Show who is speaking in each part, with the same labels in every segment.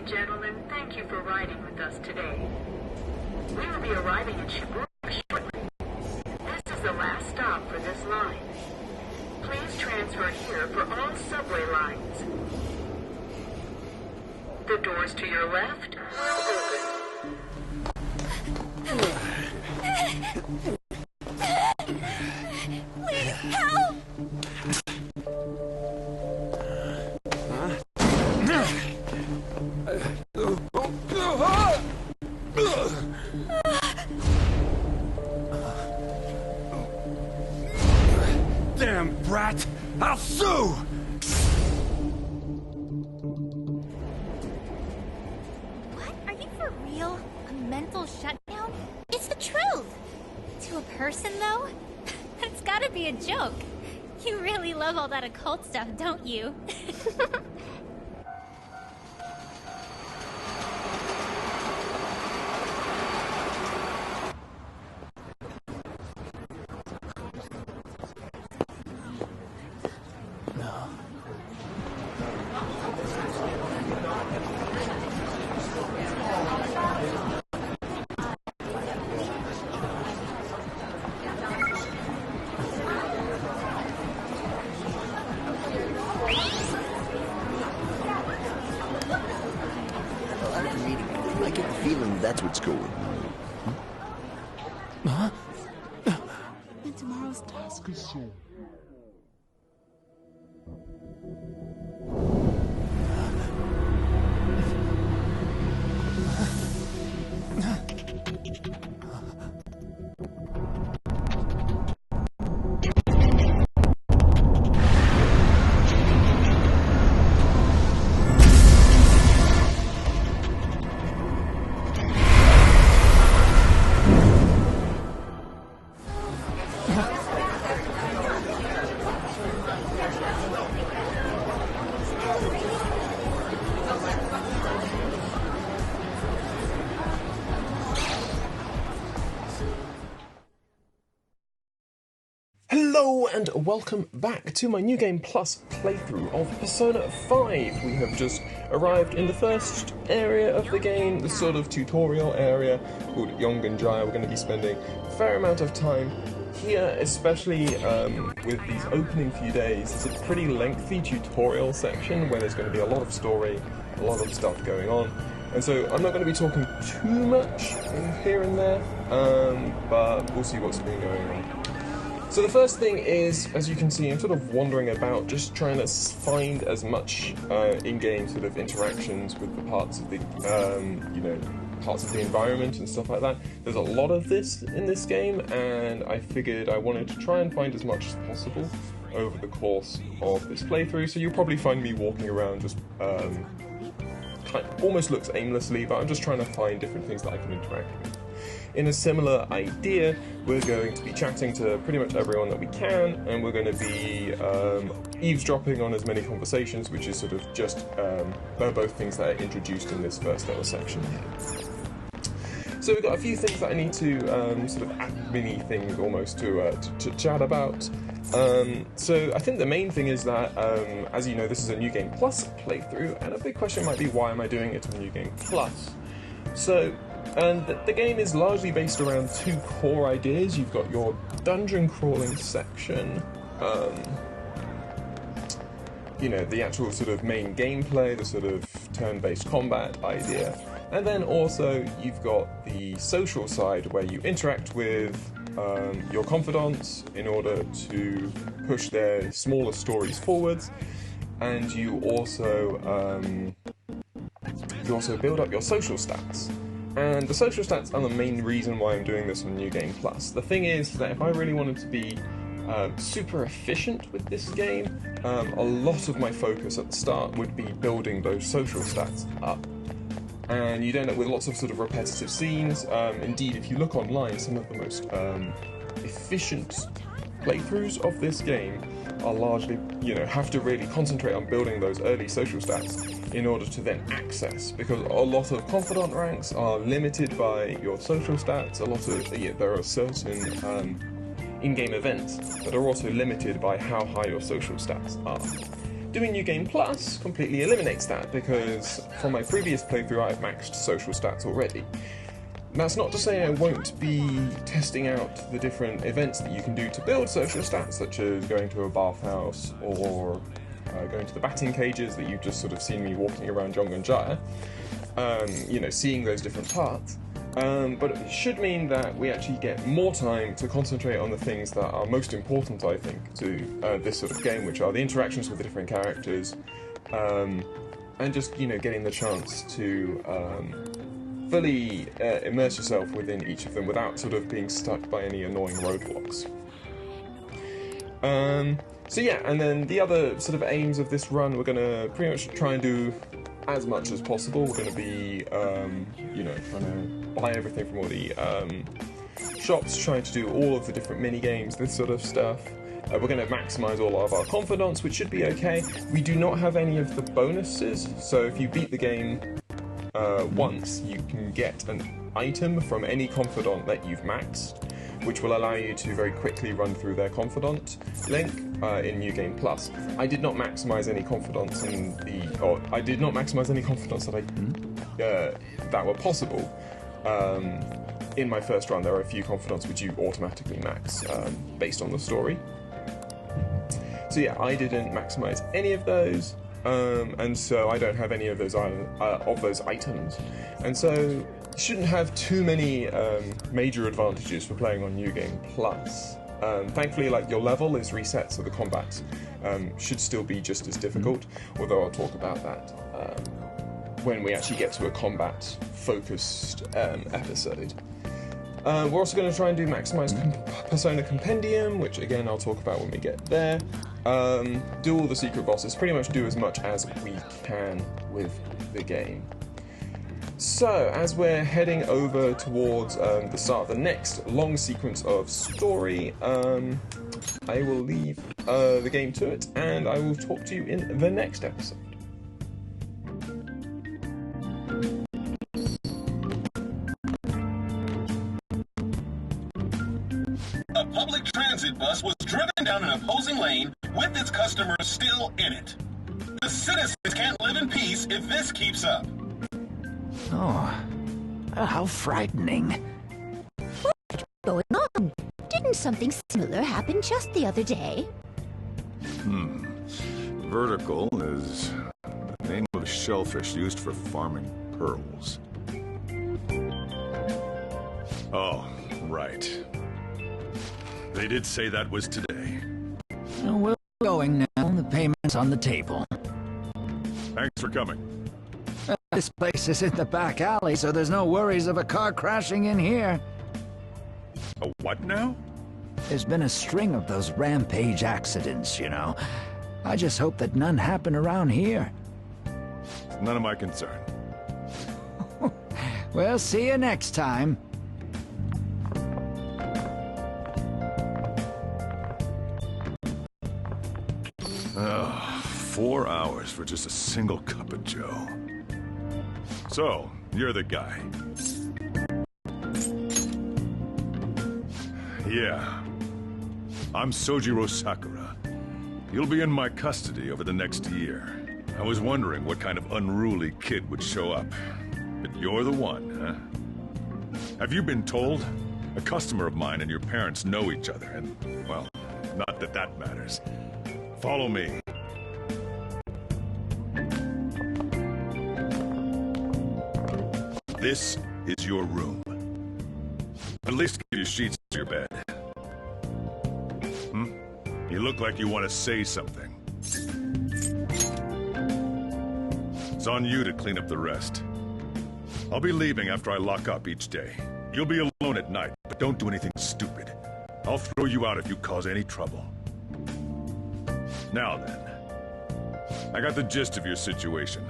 Speaker 1: and gentlemen, thank you for riding with us today. We will be arriving in Shibuya shortly. This is the last stop for this line. Please transfer here for all subway lines. The doors to your left will open.
Speaker 2: Please help!
Speaker 3: Damn brat! I'll sue!
Speaker 2: What? Are you for real? A mental shutdown? It's the truth! To a person, though? That's gotta be a joke. You really love all that occult stuff, don't you?
Speaker 4: I get the feeling that's what's going.
Speaker 3: Huh?
Speaker 5: And tomorrow's task is so.
Speaker 6: Hello and welcome back to my New Game Plus playthrough of Persona 5. We have just arrived in the first area of the game, the sort of tutorial area called Yongen-jaya. We're going to be spending a fair amount of time here, especially with these opening few days. It's a pretty lengthy tutorial section where there's going to be a lot of story, a lot of stuff going on. And so I'm not going to be talking too much here and there, but we'll see what's been going on. So the first thing is, as you can see, I'm sort of wandering about, just trying to find as much in-game sort of interactions with the parts of the, parts of the environment and stuff like that. There's a lot of this in this game, and I figured I wanted to try and find as much as possible over the course of this playthrough. So you'll probably find me walking around just almost looks aimlessly, but I'm just trying to find different things that I can interact with. In a similar idea, we're going to be chatting to pretty much everyone that we can, and we're going to be eavesdropping on as many conversations, which is sort of just both things that are introduced in this first little section here. So we've got a few things that I need to sort of mini things almost to chat about. So I think the main thing is that, as you know, this is a New Game Plus playthrough, and a big question might be, why am I doing it on New Game Plus? So, and the game is largely based around two core ideas. You've got your dungeon crawling section, the actual sort of main gameplay, the sort of turn-based combat idea. And then also you've got the social side where you interact with your confidants in order to push their smaller stories forwards, and you also build up your social stats. And the social stats are the main reason why I'm doing this on New Game Plus. The thing is that if I really wanted to be super efficient with this game, a lot of my focus at the start would be building those social stats up. And you'd end up with lots of sort of repetitive scenes. Indeed, if you look online, some of the most efficient playthroughs of this game are largely, have to really concentrate on building those early social stats in order to then access, because a lot of confidant ranks are limited by your social stats. There are certain in-game events that are also limited by how high your social stats are. doing New Game Plus completely eliminates that, because from my previous playthrough I've maxed social stats already. That's not to say I won't be testing out the different events that you can do to build social stats, such as going to a bathhouse or going to the batting cages that you've just sort of seen me walking around yongen-jaya. You know, seeing those different parts. But it should mean that we actually get more time to concentrate on the things that are most important, I think, to this sort of game, which are the interactions with the different characters, and just, you know, getting the chance to fully immerse yourself within each of them without sort of being stuck by any annoying roadblocks. So yeah, and then the other sort of aims of this run, we're going to pretty much try and do as much as possible. We're going to be, you know, trying to buy everything from all the shops, trying to do all of the different mini-games, this sort of stuff. We're going to maximise all of our confidants, which should be okay. We do not have any of the bonuses, so if you beat the game once, you can get an item from any confidant that you've maxed, which will allow you to very quickly run through their confidant link in New Game Plus. I did not maximise any confidants in the, or I did not maximise any confidants that that were possible. In my first run, there are a few confidants which you automatically max based on the story. So yeah, I didn't maximise any of those, and so I don't have any of those items, and so shouldn't have too many major advantages for playing on New Game Plus. Thankfully, like, your level is reset, so the combat should still be just as difficult, although I'll talk about that when we actually get to a combat-focused episode. We're also going to try and do Maximize Persona Compendium, which again I'll talk about when we get there. Do all the secret bosses, pretty much do as much as we can with the game. So, as we're heading over towards the start of the next long sequence of story, I will leave the game to it, and I will talk to you in the next episode.
Speaker 7: A public transit bus was driven down an opposing lane with its customers still in it. The citizens can't live in peace if this keeps up.
Speaker 8: Oh, how frightening.
Speaker 9: What's going on? Didn't something similar happen just the other day?
Speaker 10: Vertical is the name of a shellfish used for farming pearls. Oh, right. They did say that was today.
Speaker 8: Well, we're going now. The payment's on the table.
Speaker 10: Thanks for coming.
Speaker 8: This place is in the back alley, so there's no worries of a car crashing in here.
Speaker 10: A what now?
Speaker 8: There's been a string of those rampage accidents, you know. I just hope that none happen around here.
Speaker 10: None of my concern.
Speaker 8: We'll see you next time.
Speaker 10: Oh, 4 hours for just a single cup of joe. So, you're the guy. Yeah. I'm Sojiro Sakura. You'll be in my custody over the next year. I was wondering what kind of unruly kid would show up. But you're the one, huh? Have you been told? A customer of mine and your parents know each other, and, well, not that that matters. Follow me. This is your room. At least give you sheets to your bed. You look like you want to say something. It's on you to clean up the rest. I'll be leaving after I lock up each day. You'll be alone at night, but don't do anything stupid. I'll throw you out if you cause any trouble. Now then, I got the gist of your situation.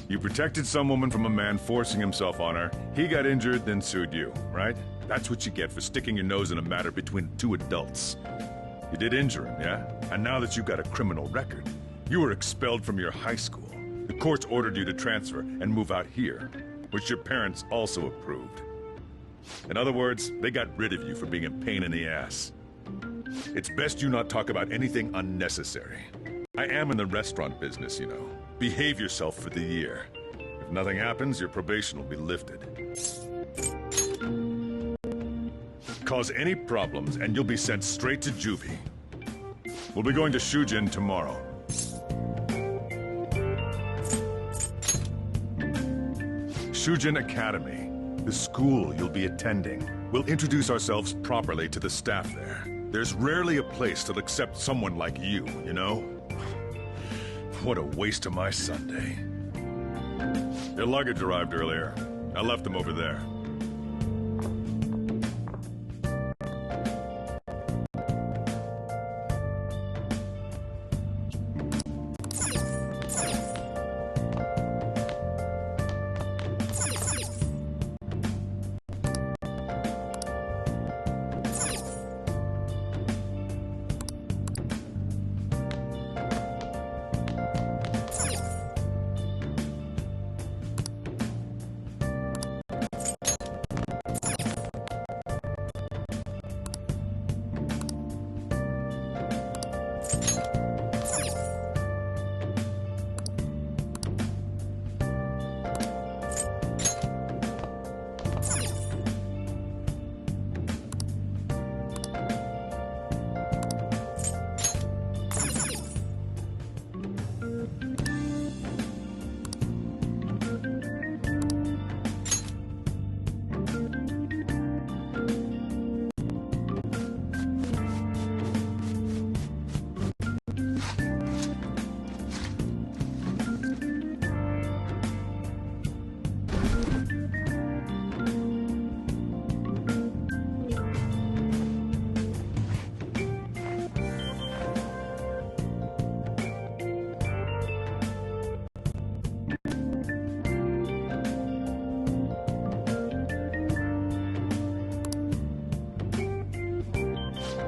Speaker 10: You protected some woman from a man forcing himself on her. He got injured, then sued you, right? That's what you get for sticking your nose in a matter between two adults. You did injure him, yeah? And now that you've got a criminal record, you were expelled from your high school. The courts ordered you to transfer and move out here, which your parents also approved. In other words, they got rid of you for being a pain in the ass. It's best you not talk about anything unnecessary. I am in the restaurant business, you know. Behave yourself for the year. If nothing happens, your probation will be lifted. Cause any problems, and you'll be sent straight to juvie. We'll be going to Shujin tomorrow. Shujin Academy, the school you'll be attending. We'll introduce ourselves properly to the staff there. There's rarely a place that'll accept someone like you know? What a waste of my Sunday. Your luggage arrived earlier. I left them over there.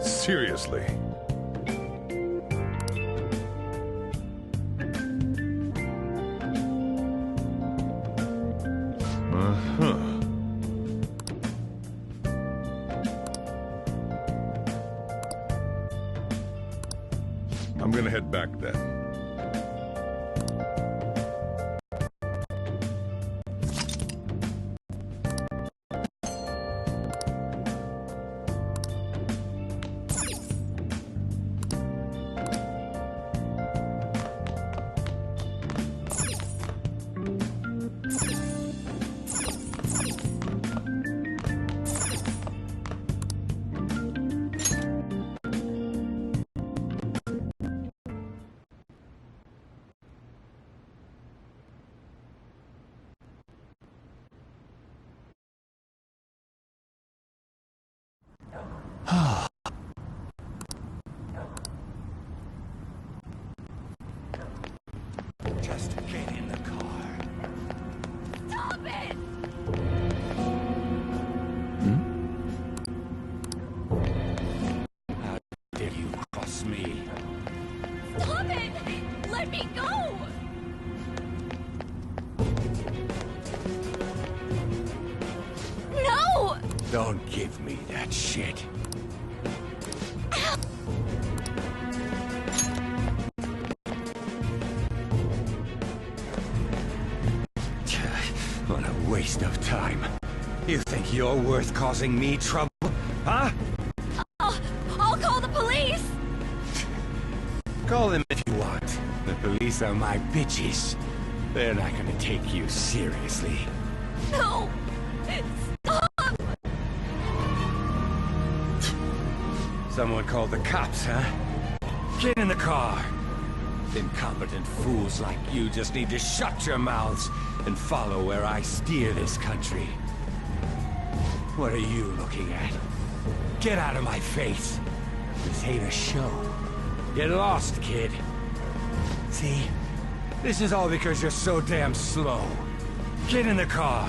Speaker 10: Seriously. I'm gonna head back then.
Speaker 8: Just get in the car.
Speaker 2: Stop it!
Speaker 8: How dare you cross me?
Speaker 2: Stop it! Let me go! No!
Speaker 8: Don't give me that shit. What a waste of time. You think you're worth causing me trouble, huh?
Speaker 2: I'll call the police!
Speaker 8: Call them if you want. The police are my bitches. They're not gonna take you seriously.
Speaker 2: No! Stop!
Speaker 8: Someone called the cops, huh? Get in the car. Incompetent fools like you just need to shut your mouths and follow where I steer this country. What are you looking at? Get out of my face. This ain't a show. Get lost, kid. See? This is all because you're so damn slow. Get in the car.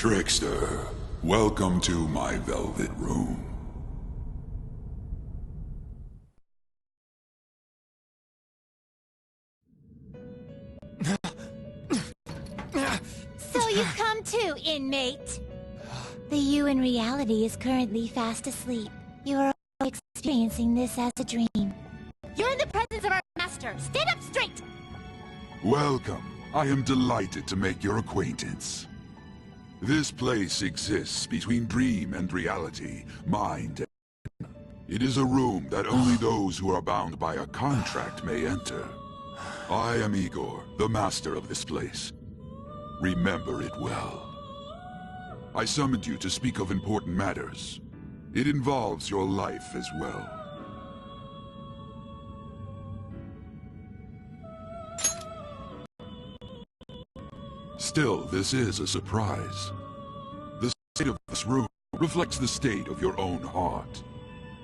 Speaker 11: Trickster, welcome to my velvet room.
Speaker 9: So you've come too, inmate. The you in reality is currently fast asleep. You are experiencing this as a dream. You're in the presence of our master. Stand up straight!
Speaker 11: Welcome. I am delighted to make your acquaintance. This place exists between dream and reality, mind and... It is a room that only those who are bound by a contract may enter. I am Igor, the master of this place. Remember it well. I summoned you to speak of important matters. It involves your life as well. Still, this is a surprise. The state of this room reflects the state of your own heart.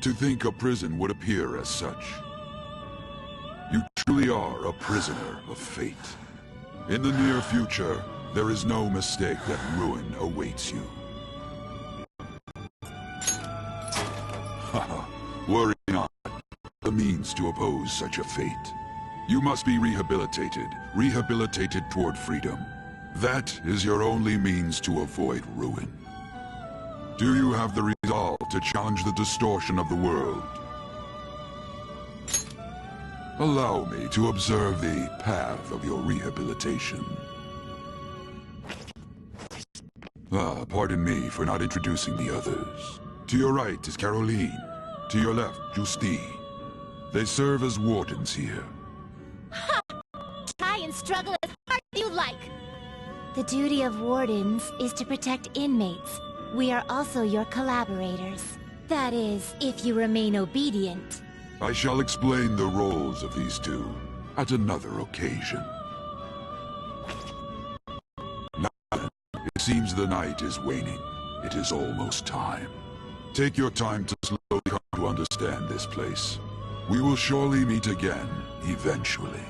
Speaker 11: To think a prison would appear as such. You truly are a prisoner of fate. In the near future, there is no mistake that ruin awaits you. Haha, worry not. The means to oppose such a fate. You must be rehabilitated toward freedom. That is your only means to avoid ruin. Do you have the resolve to challenge the distortion of the world? Allow me to observe the path of your rehabilitation. Pardon me for not introducing the others. To your right is Caroline. To your left, Justine. They serve as wardens here.
Speaker 9: Ha! Try and struggle as hard as you like. The duty of wardens is to protect inmates. We are also your collaborators. That is, if you remain obedient.
Speaker 11: I shall explain the roles of these two at another occasion. Now then, it seems the night is waning. It is almost time. Take your time to slowly come to understand this place. We will surely meet again, eventually.